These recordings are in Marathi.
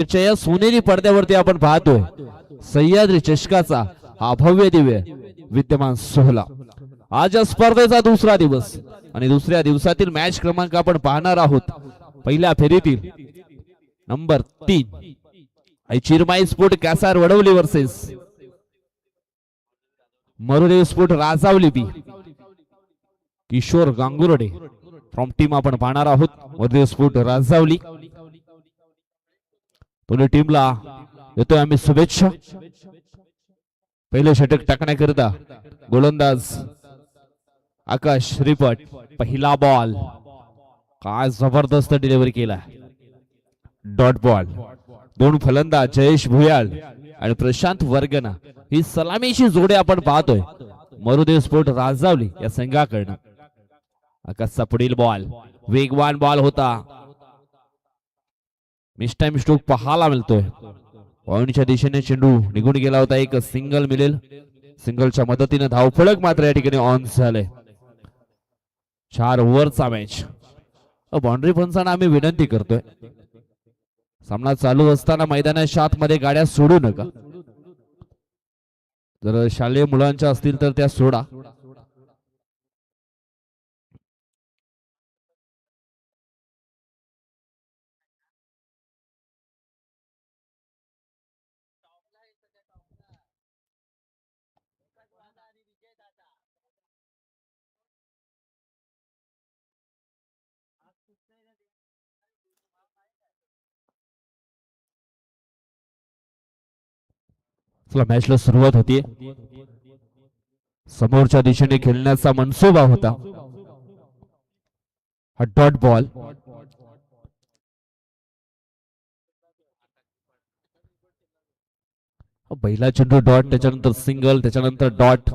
या सोनेरी पडद्यावरती आपण पाहतोय सह्याद्री चषकाचा हा भव्य दिव्य विद्यमान सोहळा। आज या स्पर्धेचा दुसरा दिवस आणि दुसऱ्या दिवसातील मॅच क्रमांक आपण पाहणार आहोत। पहिल्या फेरीतील number 3 Chirmai sport Kasar Wadavali versus Marudev sport राजावली B Kishor Gangurde from team आपण पाहणार आहोत। मरुदेव स्पोर्ट राजावली दोन्ही टीमला देतोय आम्ही शुभेच्छा। पहिले षटक टाकण्याकरिता गोलंदाज आकाश रिपट, पहिला बॉल काय जबरदस्त डिलिव्हरी केला, डॉट बॉल। दोन फलंदाज जयेश भुयाळ आणि प्रशांत वर्गना ही सलामीची जोडी आपण पाहतोय मरुदेव स्पोर्ट राजावली या संघाकडनं। आकाशचा पुढील बॉल वेगवान बॉल होता, मिस टाइम स्ट्रोक पाहायला मिळतोय। पॉइंटच्या दिशेने चेंडू निघून गेला होता, एक सिंगल मिळेल, सिंगलच्या मदतीने धावफलक मात्र या ठिकाणी ऑन झाले। 4 ओव्हरचा मॅच। बाउंड्री पंचांना आम्ही विनंती करतोय सामना चालू असताना मैदानाच्या आतमध्ये गाड्या सोडू नका, जर शालेय मुलांच्या असतील तर त्या सोडा। मॅचला सुरुवात होती, समोरच्या दिशेने खेळण्याचा मनसुबा होता। हा डॉट बॉल पहिला चेंडू डॉट, त्याच्यानंतर सिंगल, त्याच्यानंतर डॉट।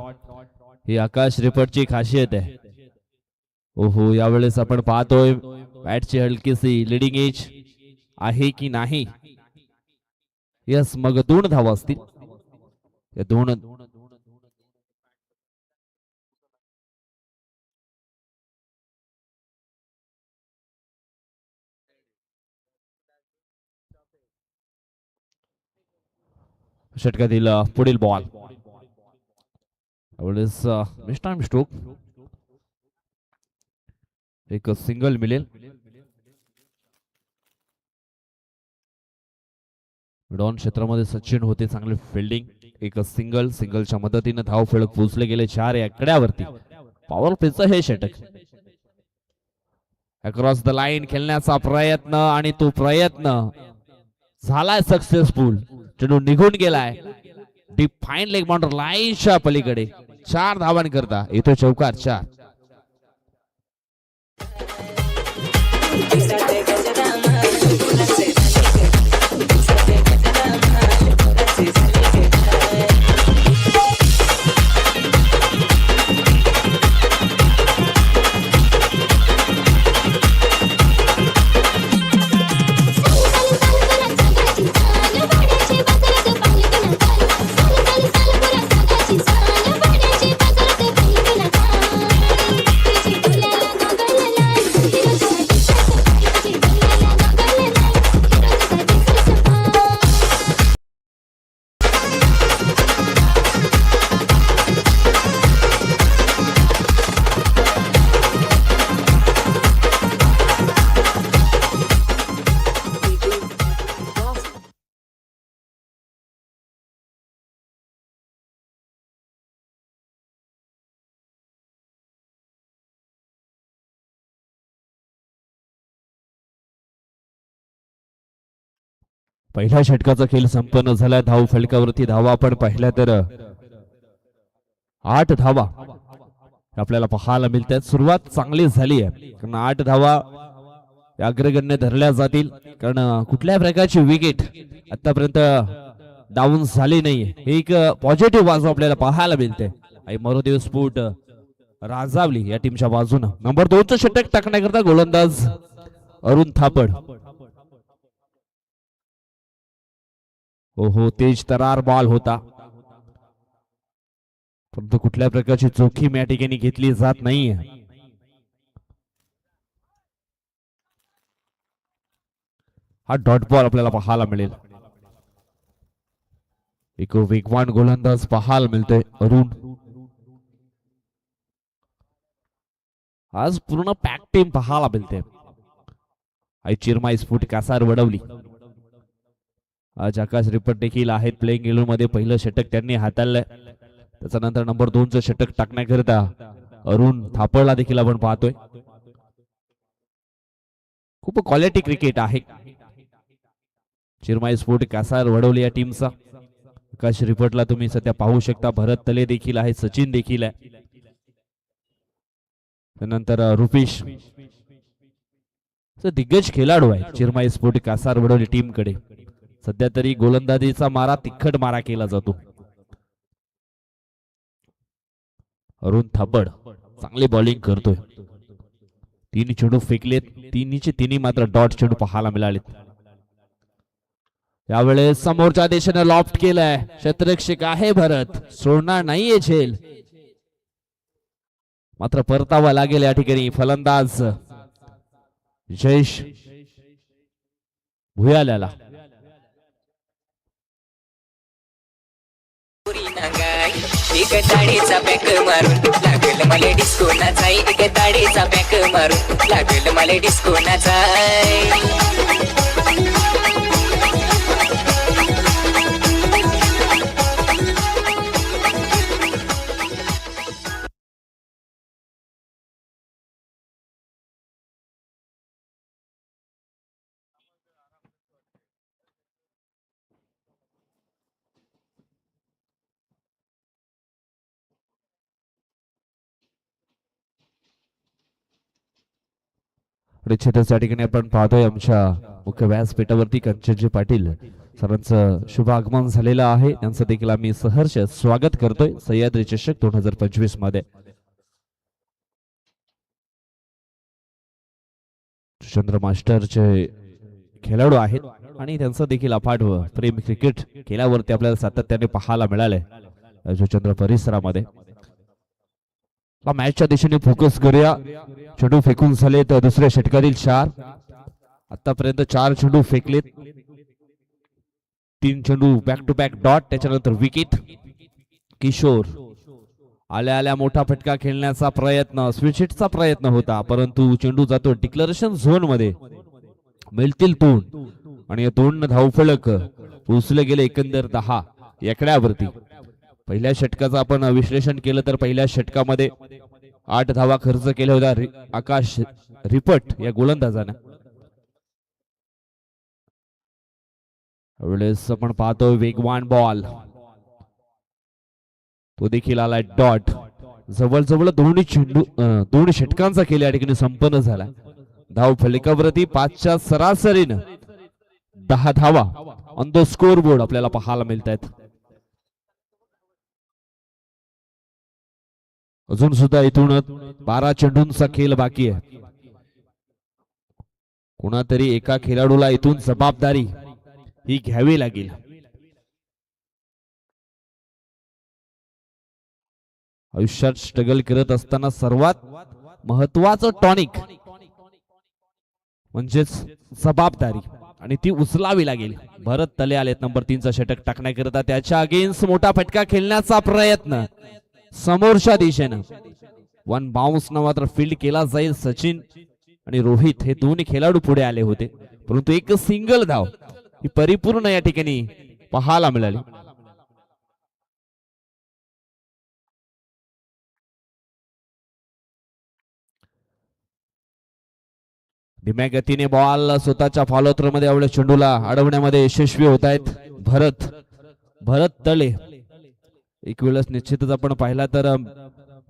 ही आकाश रिपटची खासियत आहे। ओहो, यावेळेस आपण पाहतोय बॅटची हलकीशी लिडिंग एज आहे की नाही। यस, मग 2 धावा असतील या 2 षटकातील पुढील बॉल मिस टाइम स्ट्रोक, एक सिंगल मिळेल। डॉन क्षेत्रामध्ये सचिन होते, चांगले फिल्डिंग, एक सिंगल, सिंगलच्या मदतीने धाव फलक पोहोचले गेले 4 या आकड्यावरती। पॉवर प्लेचं हे षटक अक्रॉस द लाईन खेळण्याचा प्रयत्न आणि तो प्रयत्न झालाय सक्सेसफुल। चेंडू निघून गेलाय डीप फाईन लेग बाउंडर लाईनच्या पलीकडे। 4 धावांकरता इथे चौकार 4। पहिल्या षटकाचा खेळ संपन्न झाला। धाव फलकावरती धावा आपण पाहिल्या तर 8 धावा आपल्याला पाहायला मिळतात। सुरुवात चांगली झाली आहे, कारण 8 धावा अग्रगण्य धरल्या जातील, कारण कुठल्या प्रकारची विकेट आतापर्यंत डाऊन झाली नाही। एक पॉझिटिव्ह बाजू आपल्याला पाहायला मिळते आणि मरुदेव स्पोर्ट राजावली या टीमच्या बाजूने। नंबर 2 चं षटक टाकण्याकरता गोलंदाज अरुण थापड। ओहो, तेज तरार बॉल होता, परंतु कुठल्या प्रकारची जोखीम या ठिकाणी घेतली जात नाहीये। हा डॉट बॉल आपल्याला पाहायला मिळेल. एक वेगवान गोलंदाज पाहायला मिळतोय अरुण. आज पूर्ण पॅक टीम पाहायला मिळते. आई चिरमाई स्फुट कासार वडवली. आज आकाश रिपट देखील आहेत प्लेइंग इलेव्हन मध्ये. पहिलं षटक त्यांनी हाताळलंय. त्याच्यानंतर नंबर 2चं षटक टाकण्याकरिता अरुण थापडला देखील आपण पाहतोय. खूप क्वालिटी क्रिकेट आहे चिरमाई स्फोट कासार वडवली या टीमचा. आकाश रिपटला तुम्ही सध्या पाहू शकता. भरत तले देखील आहे, सचिन देखील आहे. त्यानंतर रुपेश दिग्गज खेळाडू आहे चिरमाई स्फोट कासार वडवली टीम कडे. सध्या तरी गोलंदाजीचा मारा तिखट मारा केला जातो. अरुण थापड चांगली बॉलिंग करतोय. 3 चेंडू फेकलेत. 3चे मात्र डॉट चेंडू पाहायला मिळालेत. यावेळेस समोरच्या दिशेने लॉफ्ट केलाय. क्षेत्ररक्षक आहे भरत, सोडणार नाहीये झेल. मात्र परतावा लागेल या ठिकाणी. फलंदाज जयेश भुयाल्याला. एक ताडीचा पॅक मारून लागल मला डिस्को नाचाय. एक ताडीचा पॅक मारून लागल मला डिस्को नाचाय. त्या ठिकाणी आपण पाहतोय आमच्या मुख्य व्यासपीठावरती कंचनजी पाटील सरांचं शुभ आगमन झालेलं आहे. त्यांचं देखील आम्ही सहर्ष स्वागत करतोय सह्याद्री चषक 2025 मध्ये. चंद्र मास्टरचे खेळाडू आहेत आणि त्यांचं देखील अफाट प्रेम क्रिकेट खेळावरती आपल्याला सातत्याने पाहायला मिळालंय चंद्र परिसरामध्ये. मॅचच्या दिशेने फोकस करूया. चेंडू फेकून झाले तर दुसऱ्या षटकातील 4. आतापर्यंत 4 चेंडू फेकलेत. 3 चेंडू बॅक टू बॅक डॉट. त्याच्यानंतर विकेट. किशोर आल्या आल्या मोठा फटका खेळण्याचा प्रयत्न, स्विच हिटचा प्रयत्न होता, परंतु चेंडू जातो डिक्लेरेशन झोन मध्ये. मिळतील 2 आणि या 2 धावफलक पोहोचले गेले एकंदर 10 एकड्यावरती. पहिल्या षटकाचं आपण विश्लेषण केलं तर पहिल्या षटकामध्ये 8 धावा खर्च केल्या होत्या आकाश रिपट या गोलंदाजाने. वेळेस आपण पाहतो वेगवान बॉल, तो देखील आलाय डॉट. जवळजवळ दोन्ही षटकांचा खेळ या ठिकाणी संपन्न झाला. धाव फलकावरती 5च्या सरासरीनं 10 धावा ऑन द स्कोर बोर्ड आपल्याला पाहायला मिळत आहेत. अजून सुद्धा इथून 12 चेंडूंचा खेळ बाकी आहे. कोणातरी एका खेळाडूला इथून जबाबदारी ही घ्यावी लागेल. आयुष्यात स्ट्रगल करत असताना सर्वात महत्वाचं टॉनिक म्हणजेच जबाबदारी आणि ती उचलावी लागेल. भरत तले आलेत नंबर 3चा षटक टाकण्याकरिता. त्याच्या अगेन्स्ट मोठा फटका खेळण्याचा प्रयत्न समोरच्या दिशेनं. 1 बाउन्स न मात्र फील्ड केला जाईल. सचिन आणि रोहित हे दोन्ही खेळाडू पुढे आले होते, परंतु एक सिंगल धाव ही परिपूर्ण या ठिकाणी पाहायला मिळाली. धीम्या गतीने बॉल स्वतःच्या फॉलोथ्रो मध्ये आवडे चेंडूला अडवण्यामध्ये यशस्वी होत आहेत भरत तळे. एक वेळेस निश्चितच आपण पाहिला तर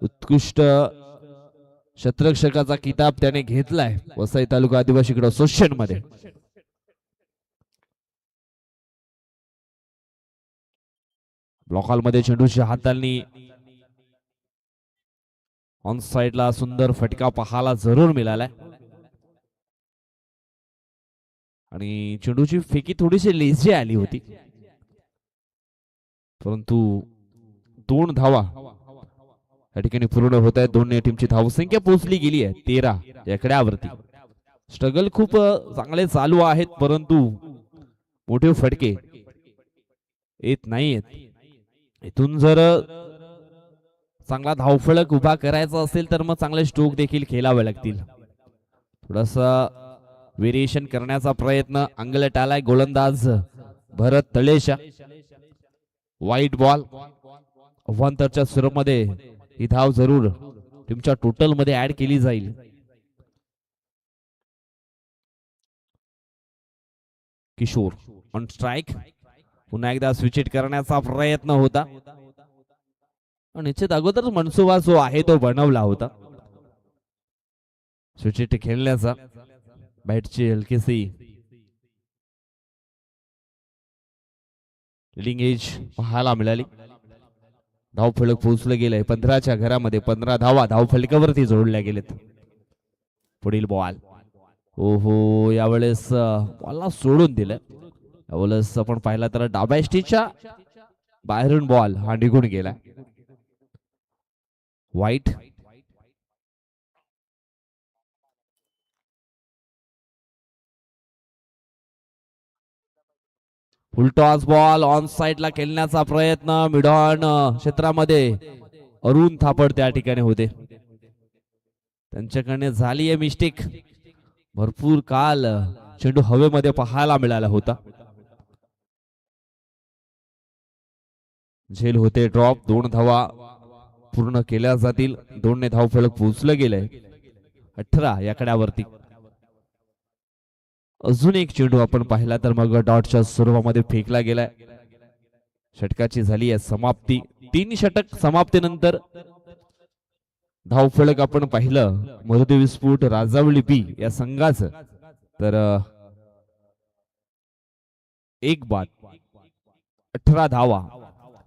उत्कृष्ट क्षेत्ररक्षकाचा किताब त्याने घेतलाय वसई तालुका आदिवासी क्रीडा असोसिएशन मध्ये. ब्लॉकॉल मध्ये चेंडूच्या हातांनी ऑन साइडला सुंदर फटका पाहायला जरूर मिळालाय आणि चेंडूची फेकी थोडीशी लेझी आली होती, परंतु 2 धावा या ठिकाणी पूर्ण होत आहेत. दोन्ही टीमची धावसंख्या पोहोचली गेली आहे 13 एकड्यावरती. स्ट्रगल खूप चांगले चालू आहेत, परंतु मोठे फटके येत नाहीयेत. इथून जर चांगला धावफलक उभा करायचा असेल तर मग चांगले स्ट्रोक देखील खेळावे लागतील. थोडासा व्हेरिएशन करण्याचा प्रयत्न अंगलट आलाय गोलंदाज भरत तळेशा. वाईट बॉल. अव्वांतरच्या स्वरूपामध्ये ही धाव जरूर टीमच्या टोटल मध्ये ऍड केली जाईल. Kishor on strike. पुन्हा एकदा स्विच इट करण्याचा प्रयत्न होता. निश्चित अगोदर मनसुबा जो आहे तो बनवला होता स्विच इट खेळण्याचा. बॅटची हलकीसी लिडिंग एज पाहायला मिळाली. धावफलक पोहोचलं गेलंय 15च्या घरामध्ये. 15 धावा धावफलकावरती जोडल्या गेलेत. पुढील बॉल. ओहो, यावेळेस बॉलला सोडून दिलं. यावेळेस आपण पाहिला तर डाव्या स्टिचच्या बाहेरून बॉल हा निघून गेला. वाईट. फुलटॉस बॉल ऑन साइडला खेळण्याचा प्रयत्न. मिडॉन क्षेत्रामध्ये अरुण थापड त्या ठिकाणी होते. त्यांच्याकडे झाली आहे मिस्टेक. भरपूर काल चेंडू हवेमध्ये पाहायला मिळाला होता. झेल होते ड्रॉप. 2 धावा पूर्ण केल्या जातील. 2 ने धावफलक पोहोचलं गेलंय 18 या कड्यावरती. अजून एक चेंडू आपण पाहिला तर मग डॉटच्या स्वरूपामध्ये फेकला गेलाय. षटकाची झाली आहे समाप्ती. 3 षटक समाप्तीनंतर धावफलक आपण पाहिलं मरुदे विस्फोट राजावली बी या संघाचं तर 1 बाद 18 धावा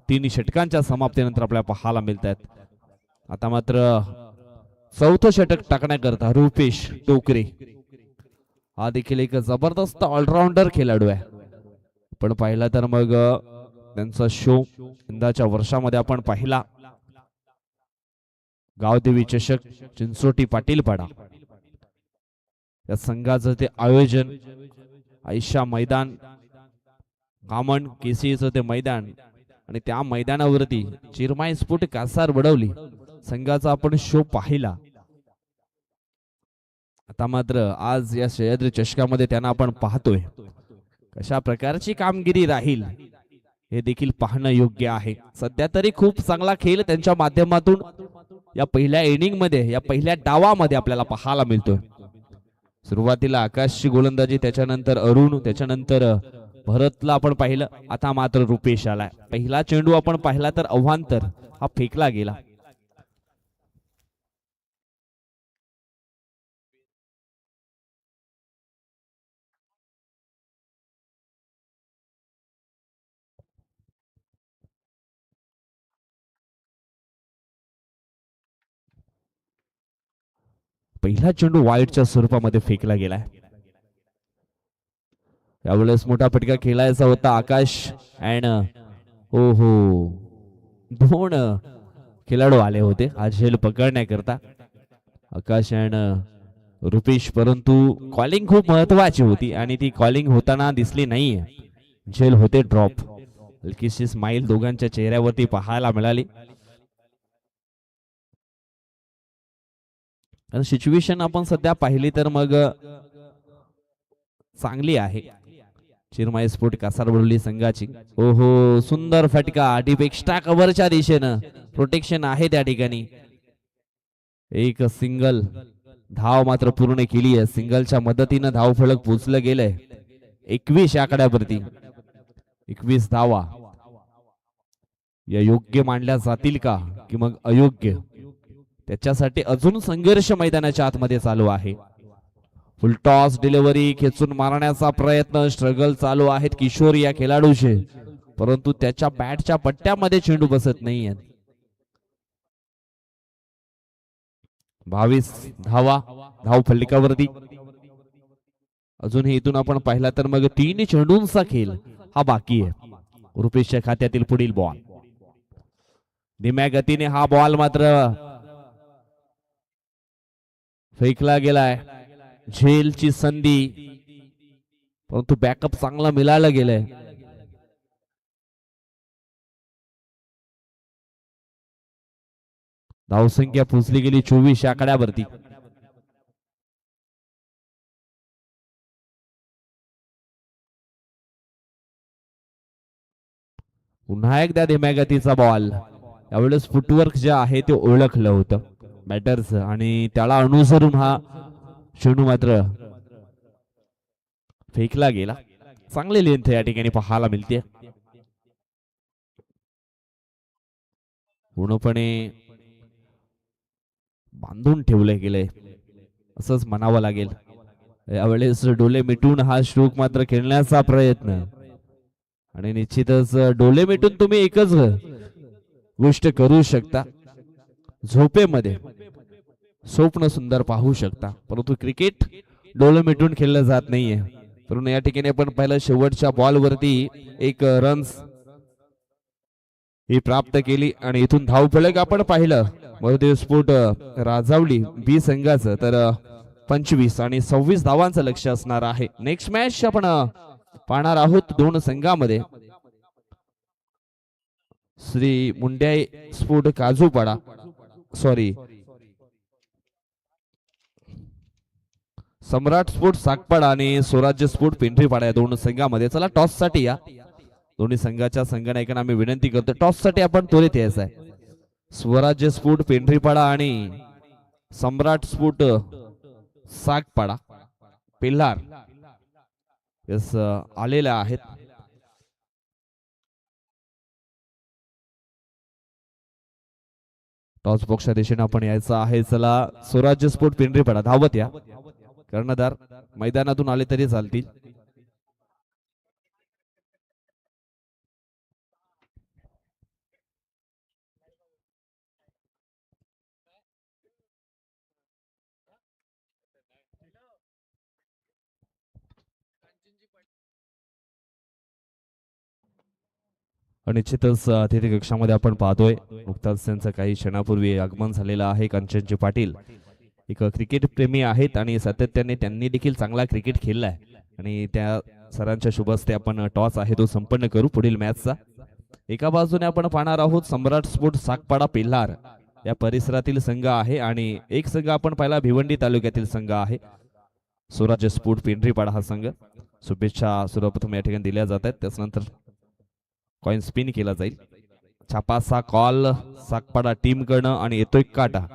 3 षटकांच्या समाप्तीनंतर आपल्याला पाहायला मिळत आहेत. आता मात्र 4थं षटक टाकण्याकरता रुपेश टोकरे हा देखील एक जबरदस्त ऑलराऊंडर खेळाडू आहे. पण पाहिला तर मग त्यांचा शो यंदाच्या वर्षामध्ये आपण पाहिला. गावदेवी चषक चिंचोटी पाटीलपाडा या संघाचं ते आयोजन. आयशा मैदान कामन केसीचं ते मैदान आणि त्या मैदानावरती चिरमाई स्फोट कासार बडवली संघाचा आपण शो पाहिला. आता मात्र आज या सह्याद्री चषकामध्ये त्यांना आपण पाहतोय कशा प्रकारची कामगिरी राहील हे देखील पाहणं योग्य आहे. सध्या तरी खूप चांगला खेळ त्यांच्या माध्यमातून या पहिल्या इनिंग मध्ये या पहिल्या डावामध्ये आपल्याला पाहायला मिळतोय. सुरुवातीला आकाशची गोलंदाजी, त्याच्यानंतर अरुण, त्याच्यानंतर भरतला आपण पाहिलं. आता मात्र रुपेश आलाय. पहिला चेंडू आपण पाहिला तर अव्वांतर हा फेकला गेला. पहिला चेंडू वाईडच्या स्वरूपामध्ये फेकला गेलाय. यावेळेस मोठा फटका खेळायचा होता. आकाश अँड ओहो 2 खेळाडू आले होते हा झेल पकडण्याकरता, आकाश अँड रुपेश. परंतु कॉलिंग खूप महत्वाची होती आणि ती कॉलिंग होताना दिसली नाहीये. झेल होते ड्रॉप. हलकीशी स्माइल दोघांच्या चेहऱ्यावरती पाहायला मिळाली. सिच्युएशन आपण सध्या पाहिली तर मग चांगली आहे. चिरमाई स्फोट कासार बडवली संघाची. ओहो सुंदर फटका डीप एक्स्ट्रा कव्हरच्या दिशेनं प्रोटेक्शन आहे त्या ठिकाणी. एक सिंगल धाव मात्र पूर्ण केली आहे. सिंगलच्या मदतीनं धाव फलक पोचलं गेलंय 21 आकड्यावरती. 21 धावा या योग्य मानल्या जातील का की मग अयोग्य, त्याच्यासाठी अजून संघर्ष मैदानाच्या आतमध्ये चालू आहे. फुल टॉस डिलिव्हरी खेचून मारण्याचा प्रयत्न, स्ट्रगल चालू आहेत किशोर या खेळाडूचे, परंतु त्याच्या बॅटच्या पट्ट्यामध्ये चेंडू बसत नाहीये. 22 धावा धाव फलकावरती. अजूनही इथून आपण पाहिला तर मग 3 चेंडूंचा खेळ हा बाकी आहे. रुपेशच्या खात्यातील पुढील बॉल. धीम्या गतीने हा बॉल मात्र फेकला गेलाय. झेलची संधी, परंतु बॅकअप चांगला मिळायला गेलाय. धावसंख्या पोचली गेली 24 आकड्यावरती. पुन्हा एकदा धीम्या गतीचा बॉल. यावेळेस फुटवर्क जे आहे ते ओळखलं होतं बॅटर्स आणि त्याला अनुसरून हा चेंडू मात्र फेकला गेला. चांगली लेंथ या ठिकाणी पाहायला मिळते. पूर्णपणे बांधून ठेवले गेले असंच म्हणावं लागेल. यावेळेस डोले मिटून हा स्ट्रोक मात्र खेळण्याचा प्रयत्न आणि निश्चितच डोले मिटून तुम्ही एकच गोष्ट करू शकता, झोपेमध्ये स्वप्न सुंदर पाहू शकता, परंतु क्रिकेट डोळे मिटून खेळलं जात नाहीये. परंतु या ठिकाणी आपण पाहिलं शेवटच्या बॉल वरती एक रन्स ही प्राप्त केली आणि इथून धावफलक आपण पाहिलं मधुदेव स्पोर्ट राजावली बी संघाचं तर 25 आणि 26 धावांचं लक्ष असणार आहे. नेक्स्ट मॅच आपण पाहणार आहोत दोन संघामध्ये. श्री मुंड्याई स्पोर्ट काजूपाडा सम्राट स्पोर्ट सागपाडा आणि स्वराज्य स्पोर्ट पिंपरीपाडा या दोन संघामध्ये. चला टॉस साठी या दोन्ही संघाच्या संघनायकांना आम्ही विनंती करतो टॉस साठी आपण त्वरित यायचं आहे. स्वराज्य स्पोर्ट पिंपरीपाडा आणि सम्राट स्पोर्ट सागपाडा पिल्लार यस आलेल्या आहेत. टॉस बॉक्सच्या दिशेने आपण यायचं आहे. चला स्वराज्य स्पोर्ट पिंपरीपाडा धावत या. कर्णधार मैदानातून आले तरी चालतील. निश्चितच तिथे कक्षामध्ये आपण पाहतोय नुकताच त्यांचं काही क्षणापूर्वी आगमन झालेलं आहे. कंचनजी पाटील एक क्रिकेट प्रेमी आहेत आणि सातत्याने त्यांनी देखील चांगला क्रिकेट खेळलाय आणि त्या सरांच्या शुभ हस्ते आपण टॉस आहे तो संपन्न करू पुढील मॅचचा. एका बाजूने आपण पाहणार आहोत सम्राट स्पोर्ट सागपाडा पिल्लार या परिसरातील संघ आहे आणि एक संघ आपण पाहिला भिवंडी तालुक्यातील संघ आहे स्वराज्य स्पोर्ट पिंपरीपाडा हा संघ. शुभेच्छा सर्वप्रथम या ठिकाणी दिल्या जात आहेत. त्यानंतर कॉइन स्पिन केला जाईल. छापासा कॉल सागपाडा टीम कडनं आणि येतोय काटा.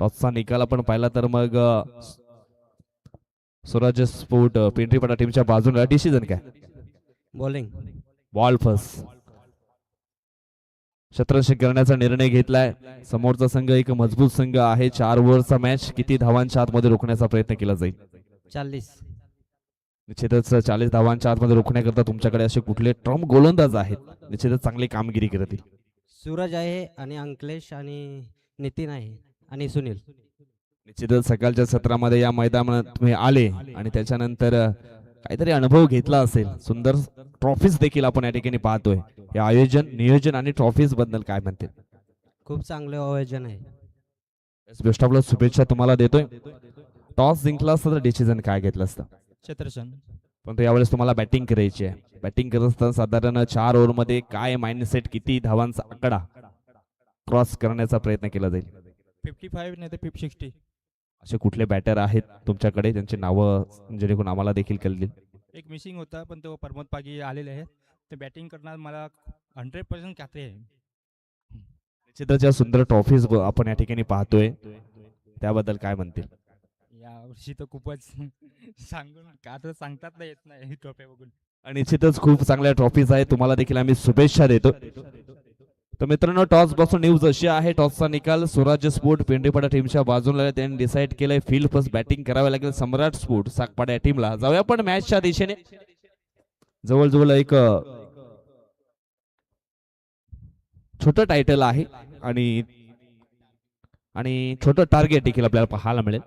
टॉसचा निकाल आपण पाहिला तर मग स्वराज्य स्पोर्ट पिंपरीपाडा टीमच्या बाजूला डिसिजन काय बॉलिंग बॉल फर्स्ट शतरंज करण्याचा निर्णय घेतलाय. समोरचा संघ एक मजबूत संघ आहे. 4 ओव्हरचा मॅच किती धावांच्या आतमध्ये रोखण्याचा प्रयत्न केला जाईल 40. निश्चितच 40 धावांच्या आतमध्ये रोखण्याकरता तुमच्याकडे असे कुठले ट्रम्प गोलंदाज आहेत निश्चितच चांगली कामगिरी करतील. सूरज आहे आणि अंकलेश आणि नितीन आहे आणि सुनील. निश्चितच सकाळच्या सत्रामध्ये या मैदानात तुम्ही आले आणि त्याच्यानंतर काहीतरी अनुभव घेतला असेल. सुंदर ट्रॉफीज देखील आपण या ठिकाणी पाहतोय. हे आयोजन नियोजन आणि ट्रॉफीज बद्दल काय म्हणते? खूप चांगले आयोजन आहे. बेस्ट ऑफ लक शुभेच्छा तुम्हाला देतोय. टॉस जिंकला असता तर डिसिजन काय घेतलं असतं? क्षेत्रक्षण. पण यावेळेस तुम्हाला बॅटिंग करायची आहे. बॅटिंग करत असताना साधारण 4 ओव्हर मध्ये काय माइंडसेट किती धावांचा आकडा क्रॉस करण्याचा प्रयत्न केला जाईल? 55 नाही तर 60. असे कुठले बॅटर आहेत तुमच्याकडे त्यांची नावं जेणेकरून आम्हाला देखील कळतील? एक मिसिंग होता पण तो प्रमोद पागी आलेले आहे. ते बॅटिंग करणार मला 100% खात्री आहे. निश्चितच सुंदर ट्रॉफीज आपण या ठिकाणी पाहतोय त्याबद्दल काय म्हणतील? या वर्षी तर खूपच सांगून का तर सांगतात ना येत नाही ट्रॉफी बघून. आणि निश्चितच खूप चांगल्या ट्रॉफीज आहेत. तुम्हाला देखील आम्ही शुभेच्छा देतो. तर मित्रांनो टॉस पासून न्यूज अशी आहे. टॉसचा निकाल स्वराज्य स्पोर्ट पिंपरीपाडा टीमच्या बाजूला त्यांनी डिसाईड केलंय. फील्ड फर्स्ट बॅटिंग करावी लागेल सम्राट स्पोर्ट सागपाडा या टीमला. जाऊया पण मॅचच्या दिशेने. जवळजवळ एक छोटं टायटल आहे आणि छोटं टार्गेट देखील आपल्याला पाहायला मिळेल.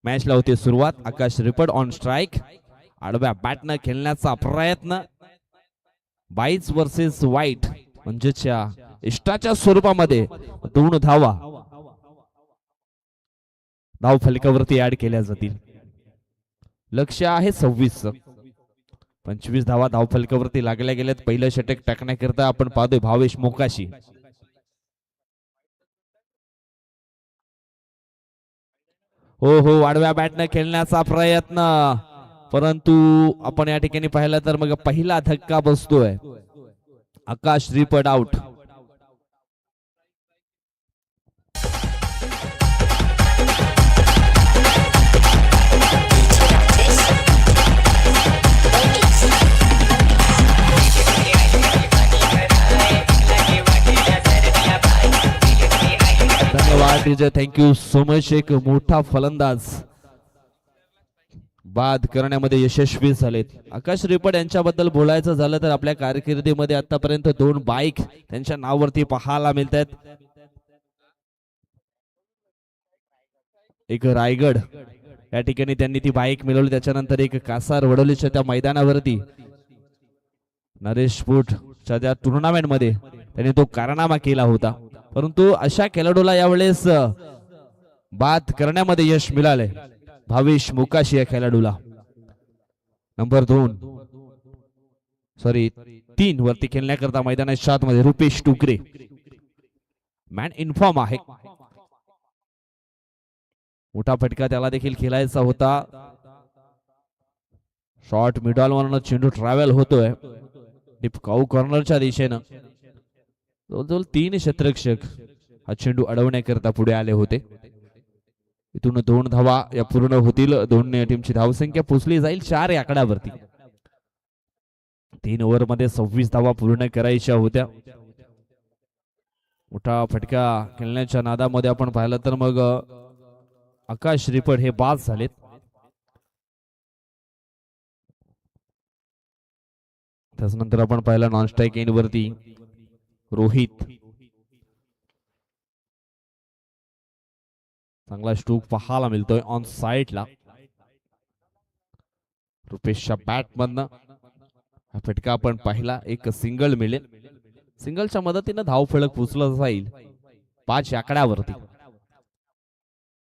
मॅचला होते सुरुवात. आकाश रिपड ऑन स्ट्राइक. आडव्या बॅटनं खेळण्याचा प्रयत्न. 22 वर्सेस वाईट म्हणजेच्या इष्टाच्या स्वरूपामध्ये 2 धावा. धाव फलकावरती ऍड केल्या जातील. लक्ष्य आहे 26. 25 धावा धाव फलकावरती लागल्या गेल्यात. पहिलं षटक टाकण्याकरता आपण पाहतोय भावेश मोकाशी. हो हो, आडव्या बॅटने खेळण्याचा प्रयत्न, परंतु आपण या ठिकाणी पाहिलं तर मग पहिला धक्का बसतोय. आकाश श्रीपड आउट. धन्यवाद डीजे, थँक्यू सो मच. एक मोठा फलंदाज बाद करण्यामध्ये यशस्वी झालेत. आकाश रिपड यांच्याबद्दल बोलायचं झालं तर आपल्या कारकिर्दीमध्ये आतापर्यंत 2 बाईक त्यांच्या नावावरती पाहायला मिळत आहेत. एक रायगड या ठिकाणी त्यांनी ती बाईक मिळवली. त्याच्यानंतर एक कासार वडोलीच्या त्या मैदानावरती नरेश पुटच्या त्या टुर्नामेंट मध्ये त्यांनी तो कारनामा केला होता. परंतु अशा खेळाडूला यावेळेस बाद करण्यामध्ये यश मिळाले. भावेश मोकाशी या खेळाडूला नंबर 3 वरती खेळण्याकरता मैदानाच्या आतमध्ये रुपेश टुकरे मॅन इन्फॉर्म आहे. मोठा फटका त्याला देखील खेळायचा होता. शॉर्ट मिडॉल वरनं चेंडू ट्रॅव्हल होतोय डिपकाऊ कॉर्नरच्या दिशेनं. जवळजवळ 3 क्षेत्ररक्षक हा चेंडू अडवण्याकरता पुढे आले होते. इथून 2 धावा या पूर्ण होतील. 2 टीमची धावसंख्या पोचली जाईल 4 या आकड्यावरती. 3 ओव्हर मध्ये 26 धावा पूर्ण करायच्या होत्या. मोठा फटका खेळण्याच्या नादामध्ये आपण पाहिलं तर मग आकाश रिपड हे बाद झालेत. त्यानंतर आपण पाहिलं नॉन स्ट्राईक एंड वरती रोहित चांगला स्ट्रोक पाहायला मिळतोय ऑन साइडला. रुपेशच्या बॅट मधनं हा फटका आपण पाहिला. एक सिंगल मिळेल. सिंगलच्या मदतीनं धाव फलक पुचलं जाईल 5 आकड्यावरती.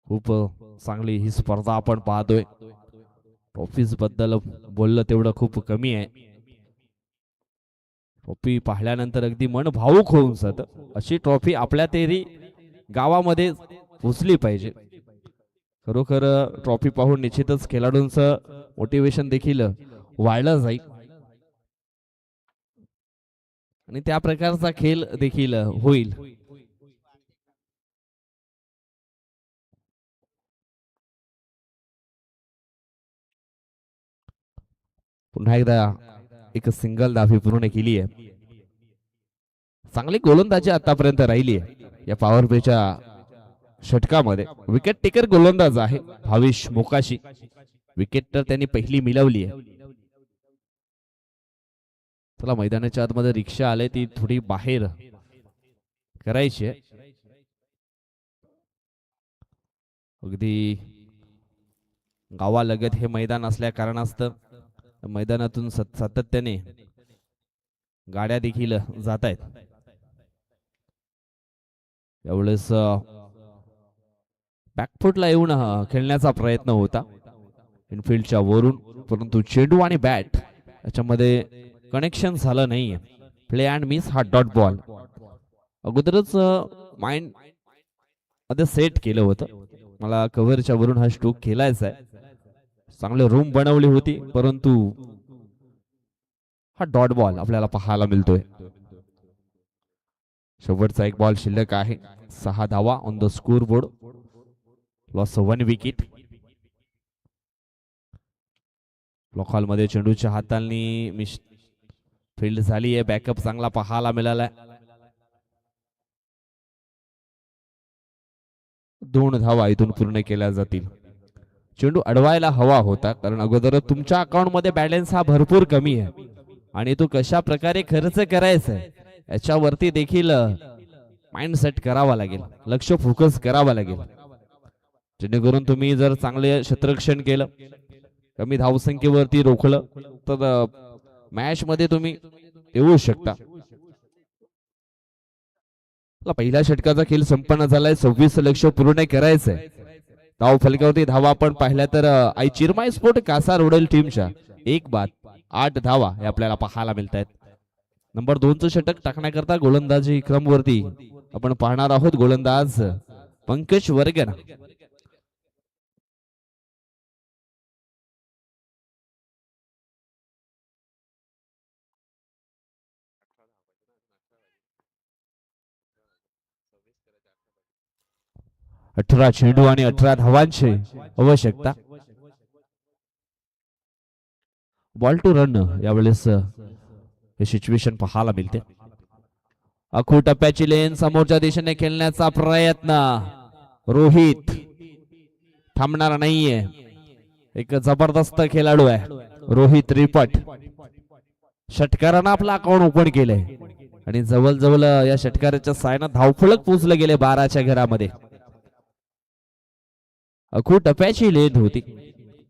खूप चांगली ही स्पर्धा आपण पाहतोय. ट्रॉफीज बद्दल बोललं तेवढं खूप कमी आहे. ट्रॉफी पाहिल्यानंतर अगदी मन भावुक होऊन जात. अशी ट्रॉफी आपल्या तरी गावामध्ये पोचली पाहिजे. खरोखर ट्रॉफी पाहून निश्चितच खेळाडूंचं मोटिवेशन देखील वाढलं जाईल आणि त्या प्रकारचा खेळ देखील होईल. पुन्हा एकदा एक सिंगल धावी पूर्ण केली आहे. चांगली गोलंदाजी आतापर्यंत राहिली आहे या पॉवर प्लेच्या षटकामध्ये. विकेट टेकर गोलंदाज आहे भावेश मोकाशी. विकेट तर त्यांनी पहिली मिळवली आहे. चला मैदानाच्या आतमध्ये रिक्षा आले ती थोडी बाहेर करायची आहे. अगदी गावालगत हे मैदान असल्या कारणास्तव मैदानातून सातत्याने गाड्या देखील जात आहेत. यावेळेस बॅकफुटला येऊन खेळण्याचा प्रयत्न होता इनफिल्डच्या वरून, परंतु चेंडू आणि बॅट याच्यामध्ये कनेक्शन झालं नाहीये. प्ले अँड मिस हा डॉट बॉल अगोदरच माइंड मध्ये सेट केलं होतं. मला कव्हरच्या वरून हा स्ट्रोक खेळायचा आहे. चांगली रूम बनवली होती, परंतु हा डॉट बॉल आपल्याला पाहायला मिळतोय. शेवटचा एक बॉल शिल्लक आहे. 6 धावा on the score board. Loss 1 wicket. Block मध्ये चेंडूच्या हातांनी मिस फील्ड झाली आहे. बॅकअप चांगला पाहायला मिळालाय. 2 धावा इथून पूर्ण केल्या जातील. चेंडू अडवायला हवा होता, कारण अगोदर तुमच्या अकाउंट मध्ये बॅलन्स हा भरपूर कमी आहे आणि तो कशा प्रकारे खर्च करायचा आहे याच्यावरती देखील माइंड सेट करावा लागेल, लक्ष फोकस करावा लागेल. जेणेकरून तुम्ही जर चांगले क्षेत्ररक्षण केलं, कमी धावसंख्येवरती रोखलं, तर मॅच मध्ये तुम्ही येऊ शकता. पहिल्या षटकाचा खेळ संपन्न झालाय. 26 लक्ष पूर्ण करायचंय. धाव फलकावरती धावा आपण पाहिल्या तर आई चिरमाई स्पोर्ट कासा रोडल टीमच्या 1 बाद 8 धावा हे आपल्याला पाहायला मिळत आहेत. नंबर 2चं षटक टाकण्याकरता गोलंदाजी क्रमवरती आपण पाहणार आहोत गोलंदाज पंकज वर्गन. अठरा चेंडू आणि 18 धावांची आवश्यकता. बॉल टू रन यावेळेस हे सिच्युएशन पाहायला मिळते. अखू टप्प्याची लेन समोरच्या दिशेने खेळण्याचा प्रयत्न. रोहित थांबणार नाहीये. एक जबरदस्त खेळाडू आहे रोहित रिपट. षटकारानं आपलं अकाउंट ओपन केलंय आणि जवळ या षटकाराच्या सायनं धावफलक पोचले गेले 12च्या घरामध्ये. अखू टप्प्याची लेन होती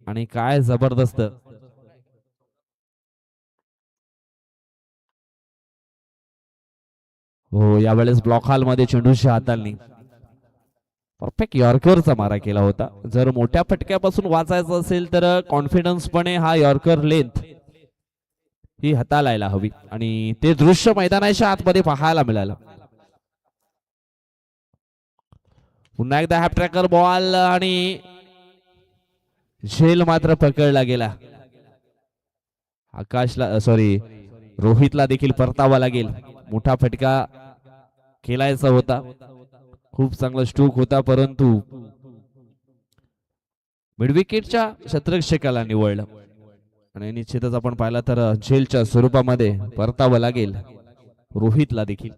आणि काय जबरदस्त हो यावेळेस ब्लॉक हॉल मध्ये चेंडूच्या हातांनी परफेक्ट यॉर्करचा मारा केला होता. जर मोठ्या फटक्यापासून वाचायचं असेल तर कॉन्फिडन्सपणे हा यॉर्कर लेंथ ही हाताळायला हवी आणि ते दृश्य मैदानाच्या आतमध्ये पाहायला मिळालं. पुन्हा एकदा हॅप ट्रॅकर बॉल आणि झेल मात्र पकडला गेला. आकाशला सॉरी रोहितला देखील परतावा लागेल. मोठा फटका खेळायचा होता. खूप चांगला स्ट्रोक होता परंतु मिडविकेटच्या क्षेत्ररक्षकाला निवडलं आणि निश्चितच आपण पाहिला तर झेलच्या स्वरूपामध्ये परतावा लागेल रोहितला देखील.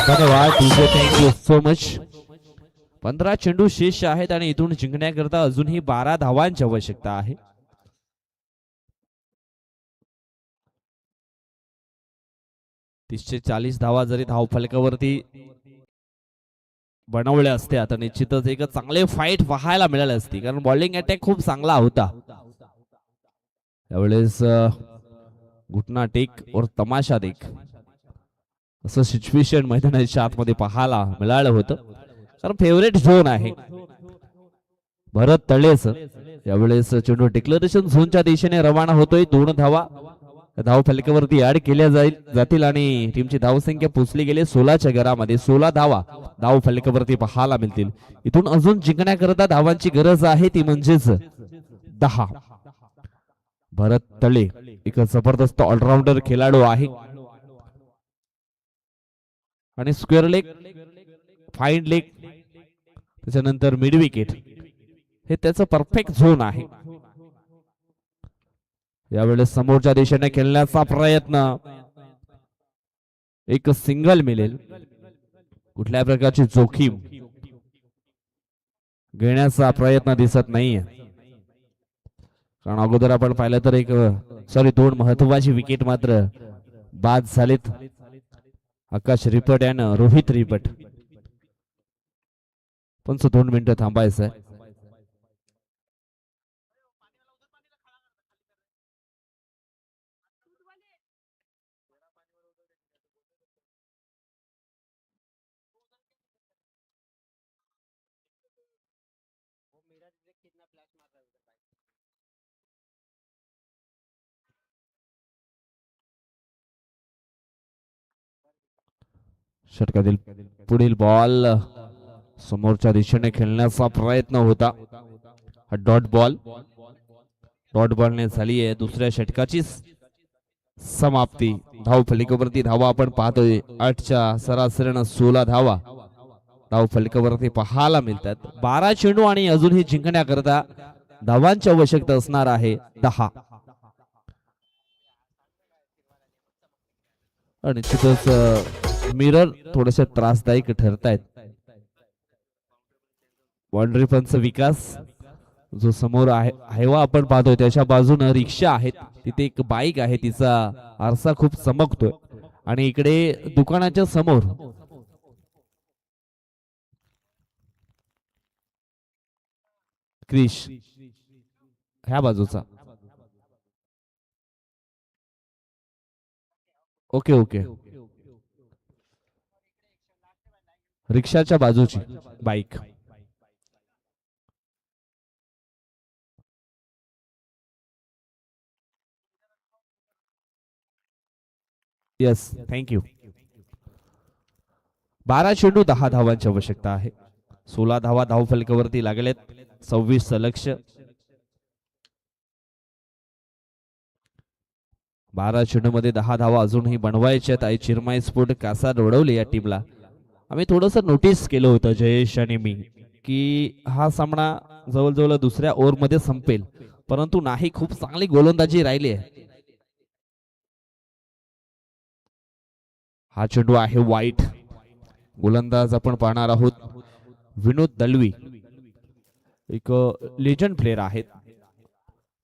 धन्यवाद थँक्यू सो मच. 15 चेंडू शेष आहेत आणि इथून जिंकण्याकरता अजूनही 12 धावांची आवश्यकता आहे. तीसशे 40 धावा जरी धाव फलकावरती बनवल्या असत्या तर निश्चितच एक चांगले फाईट पाहायला मिळाली असती कारण बॉलिंग अटॅक खूप चांगला होता. त्यावेळेस घुटना टेक और तमाशा देख असं सिच्युएशन मैदानाच्या आतमध्ये पाहायला मिळालं होतं कारण फेवरेट झोन आहे भरत तळेच. यावेळेस चेंडू डिक्लेरेशन झोनच्या दिशेने रवाना होतोय. 2 धावा धाव फलकावरती ऍड केल्या जातील आणि टीमची धावसंख्या पोचली गेली 16च्या घरामध्ये. 16 धावा धाव फलकावरती पाहायला मिळतील. इथून अजून जिंकण्याकरता धावांची गरज आहे ती म्हणजेच 10. भरत तळे एक जबरदस्त ऑलराऊंडर खेळाडू आहे आणि स्क्वेअर लेग फाईन लेग त्याच्यानंतर मिड विकेट हे त्याचं परफेक्ट झोन आहे. यावेळेस समोरच्या दिशेने खेळण्याचा प्रयत्न. एक सिंगल मिळेल. कुठल्या प्रकारची जोखीम घेण्याचा प्रयत्न दिसत नाहीये कारण अगोदर आपण पाहिलं तर एक 2 महत्वाची विकेट मात्र बाद झालेत. आकाश रिपट आणि रोहित रिपट. पण 2 मिनिटं थांबायचं आहे. षटकातील पुढील बॉल समोरच्या दिशेने खेळण्याचा प्रयत्न होता. डॉट बॉलने झाली आहे दुसऱ्या षटकाची समाप्ती. धाव फलकावरती धावा आपण पाहतोय 8च्या सरासरीनं 16 धावा धाव फलकावरती पाहायला मिळतात. 12 चेंडू आणि अजूनही जिंकण्याकरता धावांची आवश्यकता असणार आहे 10. आणि निश्चितच मिरर थोडेसे त्रासदायक ठरतायत. बाउंड्री पंच विकास जो समोर आहे हायवा आपण पाहतोय त्याच्या बाजूनं रिक्षा आहेत, तिथे एक बाईक आहे, तिचा आरसा खूप चमकतोय आणि इकडे दुकानाच्या समोर क्रिश ह्या बाजूचा. ओके ओके, रिक्षाच्या बाजूची बाईक. Yes, thank you. 12 चेंडू 10 धावांची आवश्यकता आहे. 16 धावा धावफलकावरती लागलेत. 26 लक्ष. 12 चेंडू मध्ये 10 धावा अजूनही बनवायच्यात. आई चिरमाई स्पोर्ट कासार उडवले या टीमला. आम्ही थोडंसं नोटीस केलं होतं जयेश आणि मी की हा सामना जवळजवळ दुसऱ्या ओव्हरमध्ये संपेल, परंतु नाही, खूप चांगली गोलंदाजी राहिली आहे. हा चेंडू आहे वाईट. गोलंदाज आपण पाहणार आहोत विनोद दलवी, एक लेजंड प्लेयर आहेत.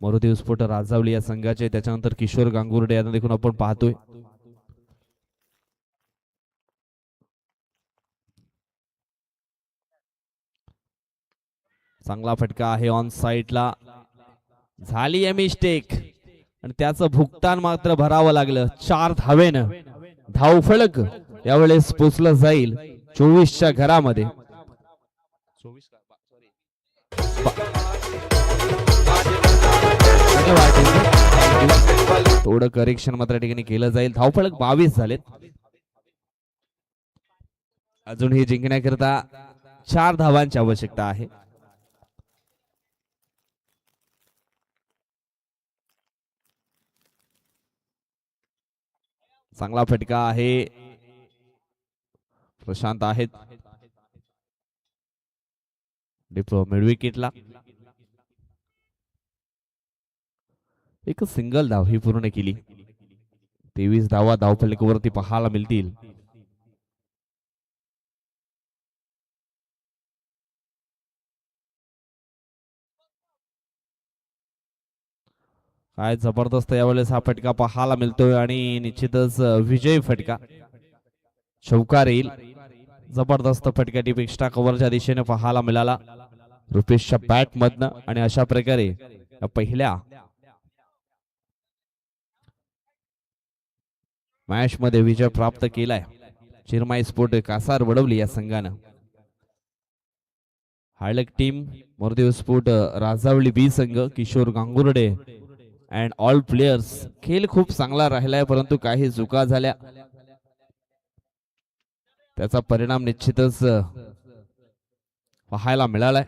मरुदेव स्फोट राजावली या संघाचे. त्याच्यानंतर किशोर गांगुर्डे यांना देखील आपण पाहतोय. चांगला फटका आहे ऑन साइडला. झाली आहे मिस्टेक आणि त्याचं भुगतान मात्र भरावं लागलं. 4 धावेनं धावफलक यावेळेस पोचलं जाईल 24च्या घरामध्ये. थोडं करेक्शन मात्र ठिकाणी केलं जाईल. धावफलक 22 झालेत. अजूनही जिंकण्याकरता 4 धावांची आवश्यकता आहे. चांगला फटका आहे. प्रशांत आहेत मिड विकेटला. एक सिंगल धाव ही पूर्ण केली. 23 धावा धावफलकावरती पाहायला मिळतील. काय जबरदस्त यावेळेस हा फटका पाहायला मिळतोय आणि निश्चितच विजय फटका चौकार येईल. जबरदस्त फटका टीप एक्स्ट्रा कव्हरच्या दिशेने पाहायला मिळाला रुपेशच्या बॅट मधनं आणि अशा प्रकारे पहिल्या मॅच मध्ये विजय प्राप्त केलाय चिरमाई स्पोर्ट कासार वडवली या संघानं. हायलक टीम मोरदेव स्पोर्ट राजावली बी संघ, Kishor Gangurde and all players. खेळ खूप चांगला राहिलाय परंतु काही चुका झाल्या, त्याचा परिणाम निश्चितच पाहायला मिळालाय.